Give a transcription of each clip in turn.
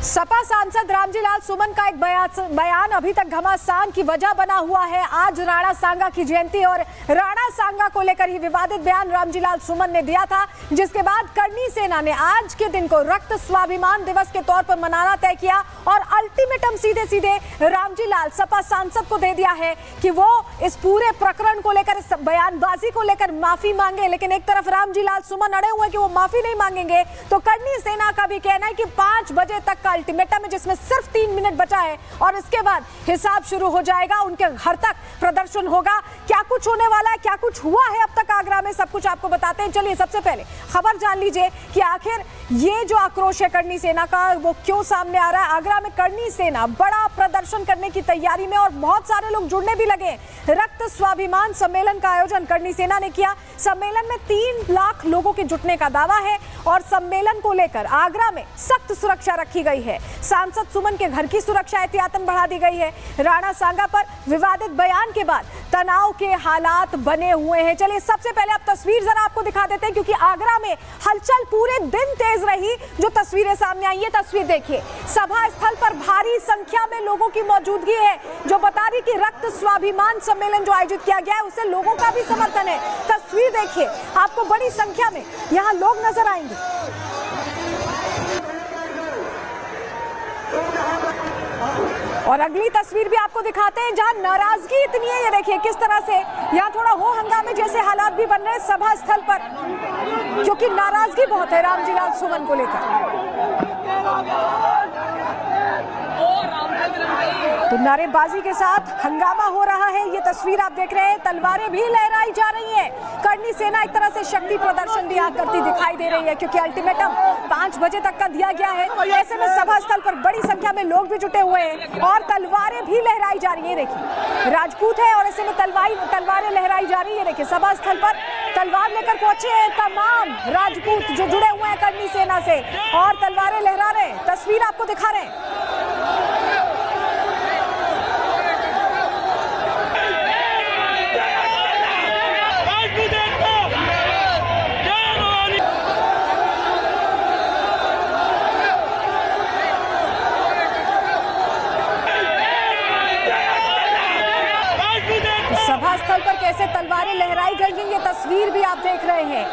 सपा सांसद रामजी लाल सुमन का एक बयान अभी तक घमासान की वजह बना हुआ है। आज राणा सांगा की जयंती और राणा सांगा को लेकर ही विवादित बयान रामजी लाल सुमन ने दिया था, जिसके बाद करनी सेना ने आज के दिन को रक्त स्वाभिमान दिवस के तौर पर मनाना तय किया और अल्टीमेटम सीधे सीधे रामजी लाल सपा सांसद को दे दिया है कि वो इस पूरे प्रकरण को लेकर, इस बयानबाजी को लेकर माफी मांगे। लेकिन एक तरफ रामजी लाल सुमन अड़े हुए कि वो माफी नहीं मांगेंगे, तो करनी सेना का भी कहना है कि 5 बजे तक का अल्टीमेटम है, जिसमें सिर्फ 3 मिनट बचा है और इसके बाद हिसाब शुरू हो जाएगा। उनके घर तक प्रदर्शन होगा। क्या कुछ होने वाला है, क्या कुछ हुआ है अब तक आगरा में, सब कुछ आपको बताते हैं। चलिए सबसे पहले खबर जान लीजिए कि आखिर ये जो आक्रोश है करनी सेना का वो क्यों सामने आ रहा है। आगरा में करनी सेना बड़ा प्रदर्शन करने की तैयारी में और बहुत सारे लोग जुड़ने भी लगे। रक्त स्वाभिमान सम्मेलन का आयोजन करनी सेना ने किया। सम्मेलन में 3 लाख लोगों के जुटने का दावा है और सम्मेलन को लेकर आगरा में सख्त सुरक्षा रखी गई है। सांसद सुमन के घर की सुरक्षा एहतियातन बढ़ा दी गई है। राणा सांगा पर विवादित बयान के बाद तनाव के हालात बने हुए हैं। चलिए सबसे पहले अब तस्वीर जरा आपको दिखा देते हैं, क्योंकि आगरा में हलचल पूरे दिन तेज रही। जो तस्वीरें सामने आई, ये तस्वीर देखिए। सभा स्थल पर भारी संख्या में लोगों की मौजूदगी है, जो बता रही कि रक्त स्वाभिमान सम्मेलन जो आयोजित किया गया है उसे लोगों का भी समर्थन है। तस्वीर देखिए, आपको बड़ी संख्या में यहाँ लोग नजर आएंगे। और अगली तस्वीर भी आपको दिखाते हैं, जहां नाराजगी इतनी है। ये देखिए किस तरह से यहाँ थोड़ा हो हंगामे जैसे हालात भी बन रहे हैं सभा स्थल पर, क्योंकि नाराजगी बहुत है रामजी लाल सुमन को लेकर। तो नारेबाजी के साथ हंगामा हो रहा है। ये तस्वीर आप देख रहे हैं, तलवारें भी लहराई जा रही हैं। करनी सेना एक तरह से शक्ति प्रदर्शन भी करती दिखाई दे रही है, क्योंकि अल्टीमेटम 5 बजे तक का दिया गया है। ऐसे में सभा स्थल पर बड़ी संख्या में लोग भी जुटे हुए हैं और तलवारें भी लहराई जा रही है। देखिए राजपूत है और ऐसे में तलवारें लहराई जा रही है। देखिए सभा स्थल पर तलवार लेकर पहुंचे हैं तमाम राजपूत जो जुड़े हुए हैं करनी सेना से और तलवारें लहरा रहे हैं। तस्वीर आपको दिखा रहे हैं। सभा स्थल पर कैसे तलवारें लहराई गई हैं, ये तस्वीर भी आप देख रहे हैं।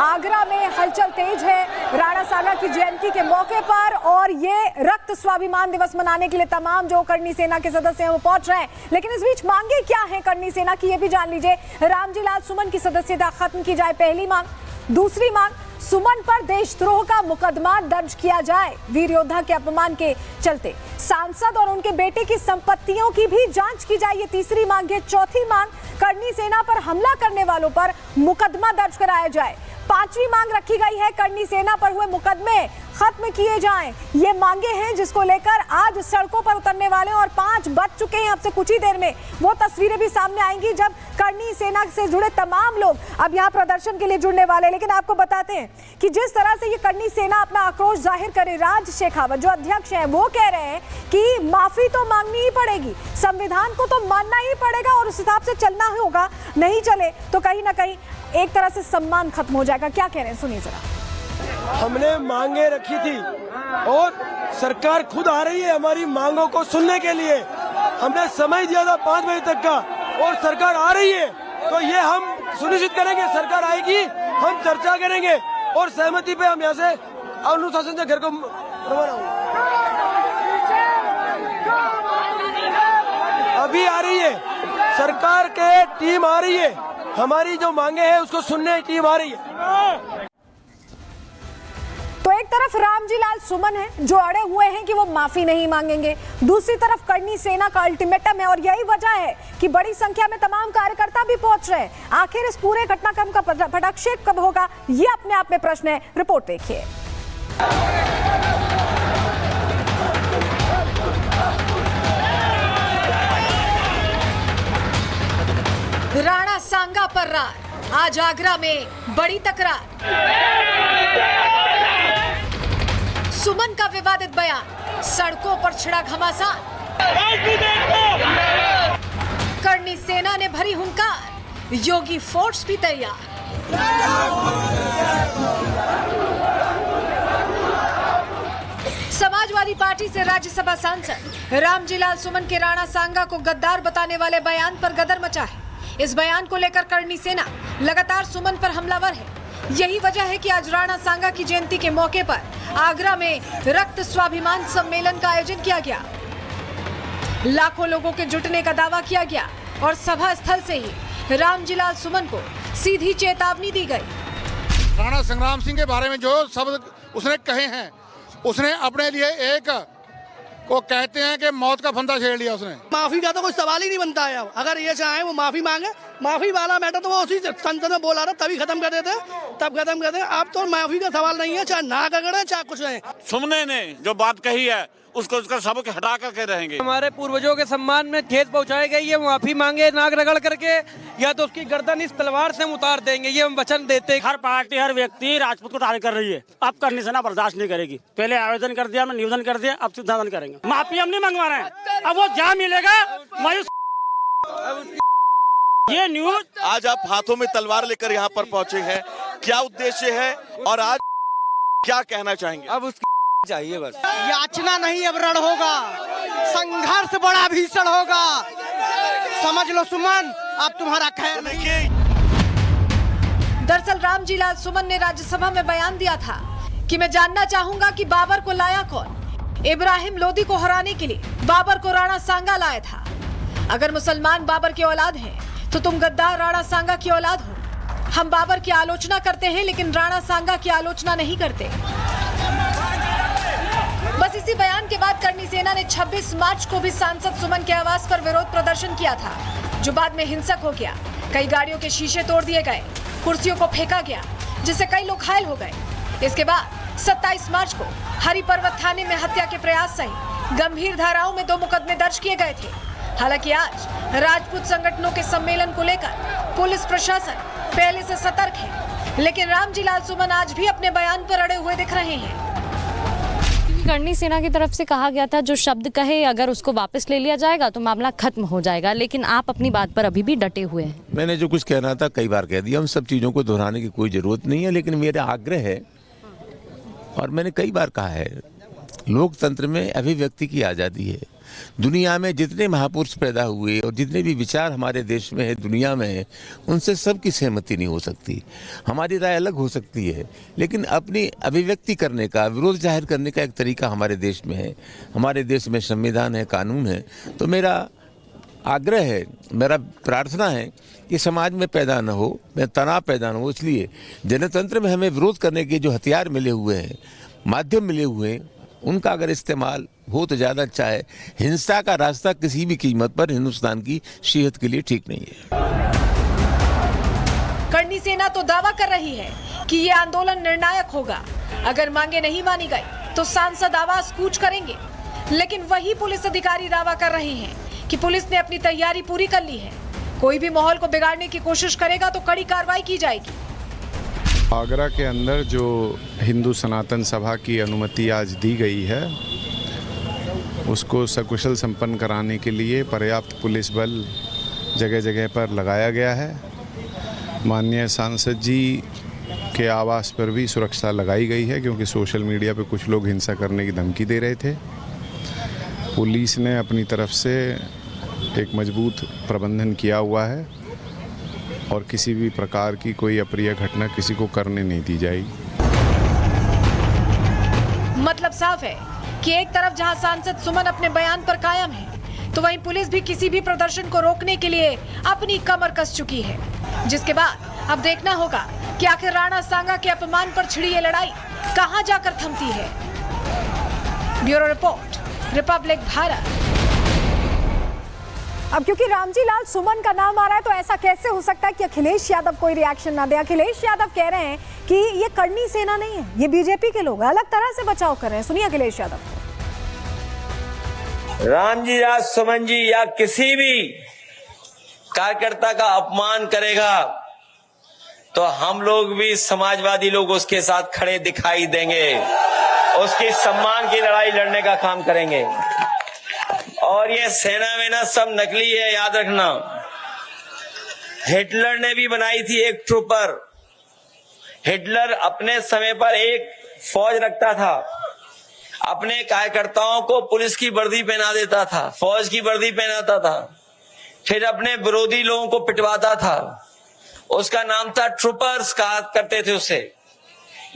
आगरा में हलचल तेज है राणा सांगा की जयंती के मौके पर और ये रक्त स्वाभिमान दिवस मनाने के लिए तमाम जो करनी सेना के सदस्य हैं वो पहुंच रहे हैं। लेकिन इस बीच मांगे क्या है करनी सेना की, ये भी जान लीजिए। रामजी लाल सुमन की सदस्यता खत्म की जाए, पहली मांग। दूसरी मांग, सुमन पर देशद्रोह का मुकदमा दर्ज किया जाए वीर योद्धा के अपमान के चलते। सांसद और उनके बेटे की संपत्तियों की भी जांच की जाए, ये तीसरी मांग है। चौथी मांग, करनी सेना पर हमला करने वालों पर मुकदमा दर्ज कराया जाए। पांचवी मांग रखी गई है, करनी सेना पर हुए मुकदमे खत्म किए जाएं। ये मांगे हैं जिसको लेकर आज सड़कों पर उतरने वाले और 5 बज चुके हैं। अब से कुछ ही देर में वो तस्वीरें भी सामने आएंगी जब करनी सेना से जुड़े तमाम लोग अब यहाँ प्रदर्शन के लिए जुड़ने वाले। लेकिन आपको बताते हैं कि जिस तरह से ये करनी सेना अपना आक्रोश जाहिर करे, राज शेखावत जो अध्यक्ष हैं वो कह रहे हैं कि माफी तो मांगनी ही पड़ेगी, संविधान को तो मानना ही पड़ेगा और उस हिसाब से चलना होगा। नहीं चले तो कहीं ना कहीं एक तरह से सम्मान खत्म हो जाएगा। क्या कह रहे हैं, सुनिए जरा। हमने मांगे रखी थी और सरकार खुद आ रही है हमारी मांगों को सुनने के लिए। हमने समय दिया था 5 बजे तक का और सरकार आ रही है, तो ये हम सुनिश्चित करेंगे सरकार आएगी, हम चर्चा करेंगे और सहमति पे हम यहाँ से अनुशासन से घर को रवाना होंगे। अभी आ रही है सरकार के टीम आ रही है, हमारी जो मांगे हैं उसको सुनने टीम आ रही है। तो एक तरफ रामजी लाल सुमन है जो अड़े हुए हैं कि वो माफी नहीं मांगेंगे, दूसरी तरफ करनी सेना का अल्टीमेटम है और यही वजह है कि बड़ी संख्या में तमाम कार्यकर्ता भी पहुंच रहे हैं। आखिर इस पूरे घटनाक्रम का पटाक्षेप कब होगा, ये अपने आप में प्रश्न है। रिपोर्ट देखिए। राणा सांगा पर रार, आज आगरा में बड़ी तकरार। सुमन का विवादित बयान, सड़कों पर छिड़ा घमासान। करनी सेना ने भरी हुंकार, योगी फोर्स भी तैयार। समाजवादी समाजवादी पार्टी से राज्यसभा सांसद रामजीलाल सुमन के राणा सांगा को गद्दार बताने वाले बयान पर गदर मचा है। इस बयान को लेकर करणी सेना लगातार सुमन पर हमलावर है। यही वजह है कि आज राणा सांगा की जयंती के मौके पर आगरा में रक्त स्वाभिमान सम्मेलन का आयोजन किया गया। लाखों लोगों के जुटने का दावा किया गया और सभा स्थल से ही रामजीलाल सुमन को सीधी चेतावनी दी गई। राणा संग्राम सिंह के बारे में जो शब्द उसने कहे हैं, उसने अपने लिए एक को कहते हैं कि मौत का फंदा छेड़ लिया उसने। माफी का तो कोई सवाल ही नहीं बनता है। अब अगर ये चाहे वो माफी मांगे, माफी वाला मैटर तो वो उसी संसद में बोला रहा तभी खत्म कर देते, तब खत्म कर देते। अब तो माफी का सवाल नहीं है, चाहे ना कगड़े चाहे कुछ नहीं। सुमने ने जो बात कही है उसको उसका सबक हटा करके रहेंगे। हमारे पूर्वजों के सम्मान में ठेस पहुंचाई गई है, माफी मांगे नाक रगड़ करके या तो उसकी गर्दन इस तलवार से हम उतार देंगे, ये हम वचन देते हैं। हर पार्टी हर व्यक्ति राजपूत को टारगेट कर रही है, अब करनी सेना बर्दाश्त नहीं करेगी। पहले आवेदन कर दिया, निवेदन कर दिया, अब सिद्धांत करेंगे। माफी हम नहीं मंगवा रहे हैं, अब वो जहाँ मिलेगा ये न्यूज। आज आप हाथों में तलवार लेकर यहाँ पर पहुँचे हैं, क्या उद्देश्य है और आज क्या कहना चाहेंगे? अब उसकी चाहिए बस। याचना नहीं अब रण होगा, संघर्ष बड़ा भीषण होगा। समझ लो सुमन, अब तुम्हारा खैर नहीं। दरअसल रामजीलाल सुमन ने राज्यसभा में बयान दिया था कि मैं जानना चाहूंगा कि बाबर को लाया कौन। इब्राहिम लोदी को हराने के लिए बाबर को राणा सांगा लाया था। अगर मुसलमान बाबर की औलाद हैं, तो तुम गद्दार राणा सांगा की औलाद हो। हम बाबर की आलोचना करते हैं लेकिन राणा सांगा की आलोचना नहीं करते। बस इसी बयान के बाद करणी सेना ने 26 मार्च को भी सांसद सुमन के आवास पर विरोध प्रदर्शन किया था, जो बाद में हिंसक हो गया। कई गाड़ियों के शीशे तोड़ दिए गए, कुर्सियों को फेंका गया, जिससे कई लोग घायल हो गए। इसके बाद 27 मार्च को हरि पर्वत थाने में हत्या के प्रयास सहित गंभीर धाराओं में 2 मुकदमे दर्ज किए गए थे। हालांकि आज राजपूत संगठनों के सम्मेलन को लेकर पुलिस प्रशासन पहले से सतर्क है, लेकिन रामजीलाल सुमन आज भी अपने बयान पर अड़े हुए दिख रहे हैं। करणी सेना की तरफ से कहा गया था जो शब्द कहे अगर उसको वापस ले लिया जाएगा तो मामला खत्म हो जाएगा, लेकिन आप अपनी बात पर अभी भी डटे हुए हैं। मैंने जो कुछ कहना था कई बार कह दिया, उन सब चीज़ों को दोहराने की कोई ज़रूरत नहीं है। लेकिन मेरा आग्रह है और मैंने कई बार कहा है, लोकतंत्र में अभिव्यक्ति की आज़ादी है। दुनिया में जितने महापुरुष पैदा हुए और जितने भी विचार हमारे देश में है, दुनिया में है, उनसे सबकी सहमति नहीं हो सकती। हमारी राय अलग हो सकती है, लेकिन अपनी अभिव्यक्ति करने का, विरोध जाहिर करने का एक तरीका हमारे देश में है। हमारे देश में संविधान है, कानून है। तो मेरा आग्रह है, मेरा प्रार्थना है कि समाज में पैदा न हो, तनाव पैदा न हो। इसलिए जनतंत्र में हमें विरोध करने के जो हथियार मिले हुए हैं, माध्यम मिले हुए हैं, उनका अगर इस्तेमाल हो तो ज़्यादा अच्छा है। हिंसा का रास्ता किसी भी कीमत पर हिंदुस्तान की सेहत के लिए ठीक नहीं है। करणी सेना तो दावा कर रही है कि ये आंदोलन निर्णायक होगा। अगर मांगे नहीं मानी गई तो सांसद आवाज कूच करेंगे, लेकिन वही पुलिस अधिकारी दावा कर रहे हैं कि पुलिस ने अपनी तैयारी पूरी कर ली है। कोई भी माहौल को बिगाड़ने की कोशिश करेगा तो कड़ी कार्रवाई की जाएगी। आगरा के अंदर जो हिंदू सनातन सभा की अनुमति आज दी गई है, उसको सकुशल संपन्न कराने के लिए पर्याप्त पुलिस बल जगह जगह पर लगाया गया है। माननीय सांसद जी के आवास पर भी सुरक्षा लगाई गई है, क्योंकि सोशल मीडिया पे कुछ लोग हिंसा करने की धमकी दे रहे थे। पुलिस ने अपनी तरफ से एक मजबूत प्रबंधन किया हुआ है और किसी भी प्रकार की कोई अप्रिय घटना किसी को करने नहीं दी जाएगी। मतलब साफ है कि एक तरफ जहां सांसद सुमन अपने बयान पर कायम है, तो वहीं पुलिस भी किसी भी प्रदर्शन को रोकने के लिए अपनी कमर कस चुकी है। जिसके बाद अब देखना होगा कि आखिर राणा सांगा के अपमान पर छिड़ी ये लड़ाई कहां जाकर थमती है। Bureau report, Republic Bharat. अब क्योंकि रामजीलाल सुमन का नाम आ रहा है, तो ऐसा कैसे हो सकता है कि अखिलेश यादव कोई रिएक्शन ना दे। अखिलेश यादव कह रहे हैं कि ये करणी सेना नहीं है, ये बीजेपी के लोग अलग तरह से बचाव कर रहे हैं। सुनिए अखिलेश यादव। रामजीलाल सुमन जी या किसी भी कार्यकर्ता का अपमान करेगा तो हम लोग भी समाजवादी लोग उसके साथ खड़े दिखाई देंगे, उसकी सम्मान की लड़ाई लड़ने का काम करेंगे। और ये सेना में ना सब नकली है, याद रखना। हिटलर ने भी बनाई थी एक ट्रूपर। हिटलर अपने समय पर एक फौज रखता था, अपने कार्यकर्ताओं को पुलिस की वर्दी पहना देता था, फौज की वर्दी पहनाता था, फिर अपने विरोधी लोगों को पिटवाता था। उसका नाम था ट्रूपर्स, कहा करते थे उसे।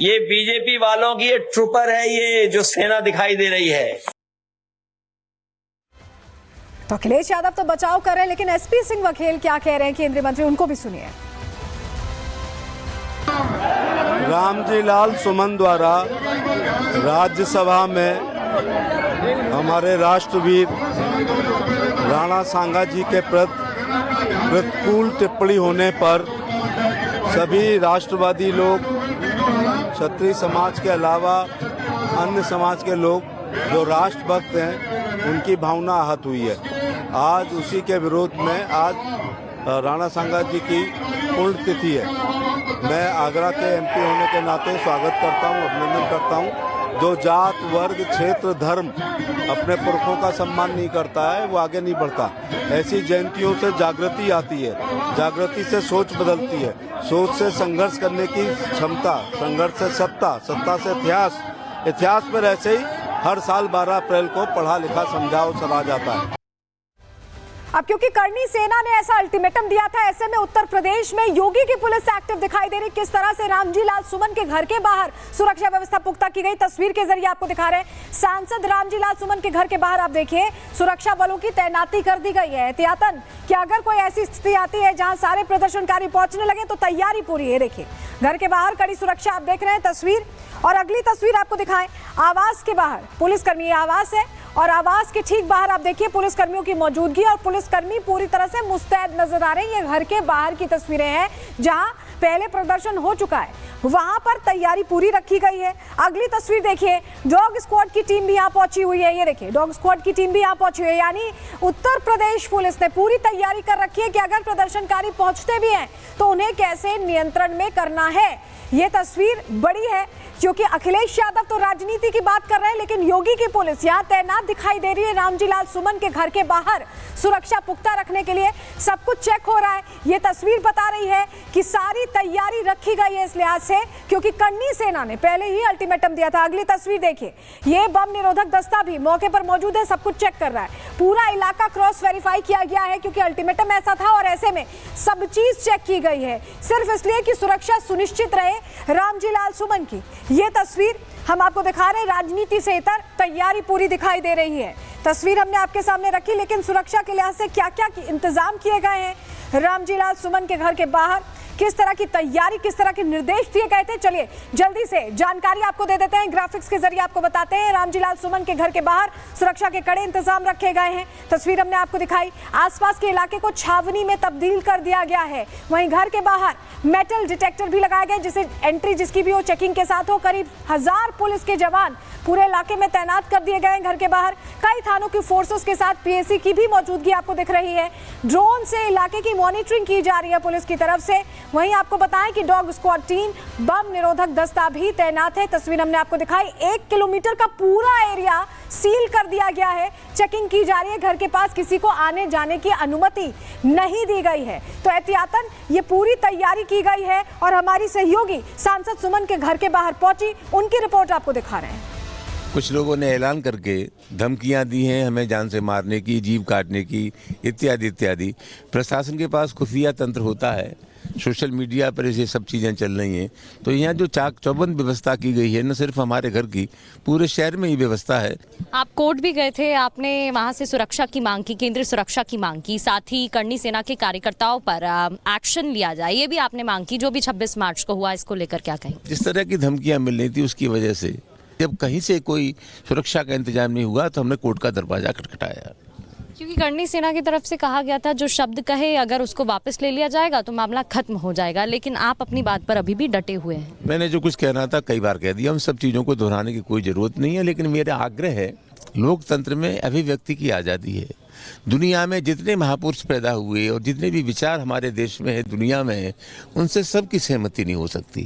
ये बीजेपी वालों की ये ट्रूपर है, ये जो सेना दिखाई दे रही है। तो अखिलेश यादव तो बचाव कर रहे हैं, लेकिन एसपी सिंह बघेल क्या कह रहे हैं केंद्रीय मंत्री, उनको भी सुनिए। रामजी लाल सुमन द्वारा राज्यसभा में हमारे राष्ट्रवीर राणा सांगा जी के प्रतिकूल टिप्पणी होने पर सभी राष्ट्रवादी लोग, क्षत्रिय समाज के अलावा अन्य समाज के लोग जो राष्ट्रभक्त हैं, उनकी भावना आहत हुई है। आज उसी के विरोध में आज राणा सांगा जी की पुण्यतिथि है। मैं आगरा के एमपी होने के नाते स्वागत करता हूं, अभिनंदन करता हूं। जो जात, वर्ग, क्षेत्र, धर्म अपने पुरखों का सम्मान नहीं करता है, वो आगे नहीं बढ़ता। ऐसी जयंतियों से जागृति आती है, जागृति से सोच बदलती है, सोच से संघर्ष करने की क्षमता, संघर्ष से सत्ता, सत्ता से इतिहास, इतिहास पर ऐसे ही हर साल 12 अप्रैल को पढ़ा लिखा समझा और सराहा जाता है। अब क्योंकि करनी सेना ने ऐसा अल्टीमेटम दिया था, ऐसे में उत्तर प्रदेश में योगी की पुलिस एक्टिव दिखाई दे रही। किस तरह से रामजी लाल सुमन के घर के बाहर सुरक्षा व्यवस्था पुख्ता की गई, तस्वीर के जरिए आपको दिखा रहे हैं। सांसद रामजी लाल सुमन के घर के बाहर आप देखिए सुरक्षा बलों की तैनाती कर दी गई है एहतियातन, कि अगर कोई ऐसी स्थिति आती है जहां सारे प्रदर्शनकारी पहुंचने लगे तो तैयारी पूरी है। देखिए घर के बाहर कड़ी सुरक्षा आप देख रहे हैं तस्वीर। और अगली तस्वीर आपको दिखाएं, आवास के बाहर पुलिसकर्मी, आवास है और आवास के ठीक बाहर आप देखिए पुलिसकर्मियों की मौजूदगी, और पुलिसकर्मी पूरी तरह से मुस्तैद नजर आ रहे हैं। ये घर के बाहर की तस्वीरें हैं जहां पहले प्रदर्शन हो चुका है, वहां पर तैयारी पूरी रखी गई है। अगली तस्वीर देखिए, डॉग स्क्वाड की टीम भी यहां पहुंची हुई है। ये देखिए डॉग स्क्वाड की टीम भी यहां पहुंची हुई है, यानी उत्तर प्रदेश पुलिस ने पूरी तैयारी कर रखी है कि अगर प्रदर्शनकारी पहुंचते भी हैं तो उन्हें कैसे नियंत्रण में करना है। ये तस्वीर बड़ी है क्योंकि अखिलेश यादव तो राजनीति की बात कर रहे हैं, लेकिन योगी की पुलिस यहां तैनात दिखाई दे रही है। रामजी लाल सुमन के घर के बाहर सुरक्षा पुख्ता रखने के लिए सब कुछ चेक हो रहा है। ये तस्वीर बता रही है कि सारी तैयारी रखी गई है इस लिहाज से, क्योंकि करनी सेना ने पहले ही अल्टीमेटम दिया था। अगली तस्वीर देखिए, ये बम निरोधक दस्ता भी मौके पर मौजूद है, सब कुछ चेक कर रहा है। पूरा इलाका क्रॉस वेरीफाई किया गया है क्योंकि अल्टीमेटम ऐसा था और ऐसे में सब चीज चेक की गई है, सिर्फ इसलिए कि सुरक्षा सुनिश्चित रहे रामजी लाल सुमन की। ये तस्वीर हम आपको दिखा रहे हैं, राजनीति से इतर तैयारी पूरी दिखाई दे रही है। तस्वीर हमने आपके सामने रखी, लेकिन सुरक्षा के लिहाज से क्या क्या इंतजाम किए गए हैं रामजी लाल सुमन के घर के बाहर, किस तरह की तैयारी, किस तरह के निर्देश दिए गए थे, चलिए जल्दी से जानकारी आपको दे देते हैं। ग्राफिक्स के जरिए आपको बताते हैं। रामजी लाल सुमन के घर के बाहर सुरक्षा के कड़े इंतजाम रखे गए हैं। तस्वीर हमने आपको दिखाई, आसपास के इलाके को छावनी में तब्दील कर दिया गया है। वहीं घर के बाहर मेटल डिटेक्टर भी लगाए गए, जिसे एंट्री जिसकी भी हो चेकिंग के साथ हो। करीब 1000 पुलिस के जवान पूरे इलाके में तैनात कर दिए गए हैं। घर के बाहर कई थानों की फोर्सेस के साथ पीएसी की भी मौजूदगी आपको दिख रही है। ड्रोन से इलाके की मॉनिटरिंग की जा रही है पुलिस की तरफ से। वहीं आपको बताएं कि डॉग स्क्वाड टीम, बम निरोधक दस्ता भी तैनात है। तस्वीर हमने आपको दिखाई, 1 किलोमीटर का पूरा एरिया सील कर दिया गया है, चेकिंग की जा रही है। घर के पास किसी को आने जाने की अनुमति नहीं दी गई है, तो एहतियातन ये पूरी तैयारी की गई है। और हमारी सहयोगी सांसद सुमन के घर के बाहर पहुंची, उनकी रिपोर्ट आपको दिखा रहे हैं। कुछ लोगों ने ऐलान करके धमकियां दी हैं हमें जान से मारने की, जीभ काटने की, इत्यादि इत्यादि। प्रशासन के पास खुफिया तंत्र होता है, सोशल मीडिया पर ये सब चीज़ें चल रही हैं। तो यहाँ जो चाक चौबंद व्यवस्था की गई है, न सिर्फ हमारे घर की, पूरे शहर में ही व्यवस्था है। आप कोर्ट भी गए थे, आपने वहाँ से सुरक्षा की मांग की, केंद्रीय सुरक्षा की मांग की, साथ ही करनी सेना के कार्यकर्ताओं पर एक्शन लिया जाए, ये भी आपने मांग की। जो भी 26 मार्च को हुआ, इसको लेकर क्या कहें? जिस तरह की धमकियाँ मिल रही थी उसकी वजह से जब कहीं से कोई सुरक्षा का इंतजाम नहीं हुआ तो हमने कोर्ट का दरवाजा खटखटाया। क्योंकि करनी सेना की तरफ से कहा गया था जो शब्द कहे अगर उसको वापस ले लिया जाएगा तो मामला खत्म हो जाएगा, लेकिन आप अपनी बात पर अभी भी डटे हुए हैं। मैंने जो कुछ कहना था कई बार कह दिया, उन सब चीज़ों को दोहराने की कोई ज़रूरत नहीं है। लेकिन मेरा आग्रह है, लोकतंत्र में अभिव्यक्ति की आज़ादी है। दुनिया में जितने महापुरुष पैदा हुए और जितने भी विचार हमारे देश में है, दुनिया में है, उनसे सबकी सहमति नहीं हो सकती।